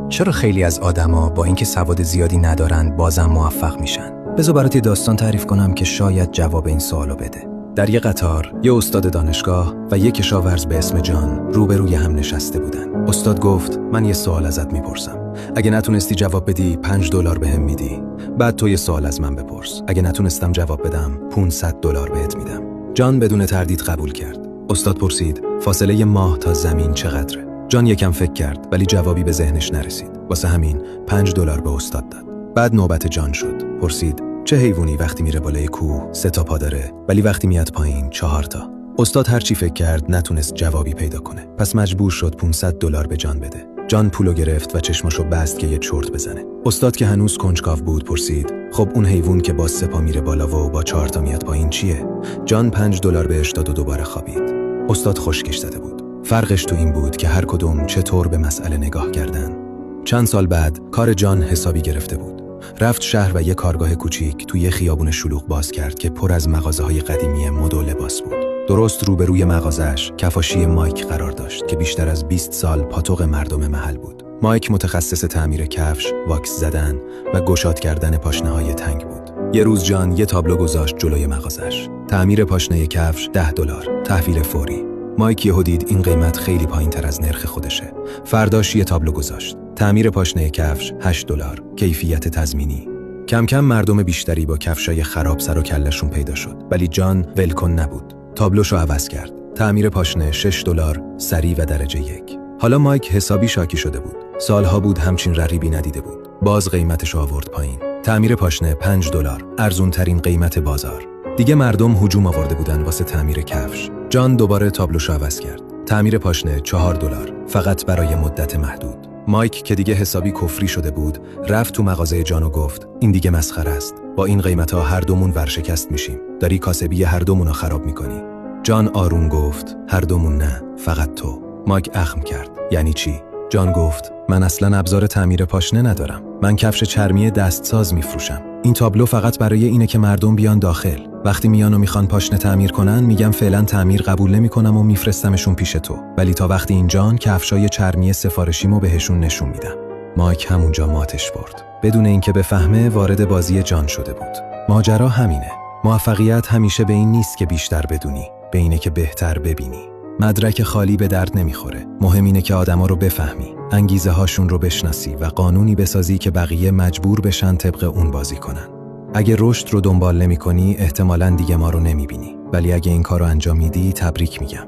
چرا خیلی از آدما با اینکه سواد زیادی ندارن بازم موفق میشن؟ بذار برات یه داستان تعریف کنم که شاید جواب این سوالو بده. در یه قطار یه استاد دانشگاه و یه کشاورز به اسم جان روبروی هم نشسته بودن. استاد گفت من یه سوال ازت میپرسم. اگه نتونستی جواب بدی $5 بهم میدی. بعد تو یه سوال از من بپرس. اگه نتونستم جواب بدم $500 بهت میدم. جان بدون تردید قبول کرد. استاد پرسید فاصله ماه تا زمین چقدره؟ جان یکم فکر کرد ولی جوابی به ذهنش نرسید. واسه همین $5 به استاد داد. بعد نوبت جان شد. پرسید چه حیوانی وقتی میره بالای کوه 3 تا پا داره ولی وقتی میاد پایین 4 تا؟ استاد هر چی فکر کرد نتونست جوابی پیدا کنه. پس مجبور شد $500 به جان بده. جان پولو گرفت و چشمشو بست که یه چرت بزنه. استاد که هنوز کنجکاو بود پرسید خب اون حیوان که با 3 پا میره بالا و با 4 تا میاد پایین چیه؟ جان $5 بهش داد و دوباره خوابید. استاد خشکش زده بود. فرقش تو این بود که هر کدوم چطور به مسئله نگاه کردن. چند سال بعد کار جان حسابی گرفته بود. رفت شهر و یه کارگاه کوچیک توی یه خیابون شلوغ باز کرد که پر از مغازه‌های قدیمی مد و لباس بود. درست روبروی مغازه‌اش کفاشی مایک قرار داشت که بیشتر از 20 سال پاتوق مردم محل بود. مایک متخصص تعمیر کفش، واکس زدن و گشاد کردن پاشنه‌های تنگ بود. یه روز جان یه تابلو گذاشت جلوی مغازه‌اش. تعمیر پاشنه کفش $10، تحویل فوری. مایک یهو دید این قیمت خیلی پایین‌تر از نرخ خودشه. فرداش یه تابلو گذاشت. تعمیر پاشنه کفش $8، کیفیت تضمینی. کم کم مردم بیشتری با کفشای خراب سر و کله‌شون پیدا شد. ولی جان ولکن نبود. تابلوشو عوض کرد. تعمیر پاشنه $6، سریع و درجه 1. حالا مایک حسابی شاکی شده بود. سالها بود همچین رقیبی ندیده بود. باز قیمتشو آورد پایین. تعمیر پاشنه $5، ارزون ترین قیمت بازار. دیگه مردم هجوم آورده بودن واسه تعمیر کفش. جان دوباره تابلوشو عوض کرد. تعمیر پاشنه $4، فقط برای مدت محدود. مایک که دیگه حسابی کفری شده بود، رفت تو مغازه جان و گفت این دیگه مسخره است. با این قیمت‌ها هر دومون ورشکست میشیم. داری کاسبی هر دومونو خراب میکنی. جان آروم گفت هر دومون نه، فقط تو. مایک اخم کرد. یعنی چی؟ جان گفت من اصلا ابزار تعمیر پاشنه ندارم. من کفش چرمی دستساز میفروشم. این تابلو فقط برای اینه که مردم بیان داخل. وقتی میان و میخوان پاشنه تعمیر کنن میگم فعلا تعمیر قبول نمیکنم و میفرستمشون پیش تو. ولی تا وقتی اینجان کفشای چرمی سفارشیمو بهشون نشون میدم. مایک همونجا ماتش برد. بدون اینکه بفهمه وارد بازی جان شده بود. ماجرا همینه. موفقیت همیشه به این نیست که بیشتر بدونی، به اینه که بهتر ببینی. مدرک خالی به درد نمیخوره. مهم اینه که آدما رو بفهمی، انگیزه هاشون رو بشناسی و قانونی بسازی که بقیه مجبور بشن طبق اون بازی کنن. اگه رشد رو دنبال نمی‌کنی احتمالاً دیگه ما رو نمیبینی. ولی اگه این کارو انجام میدی تبریک میگم.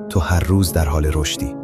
تو هر روز در حال رشدی.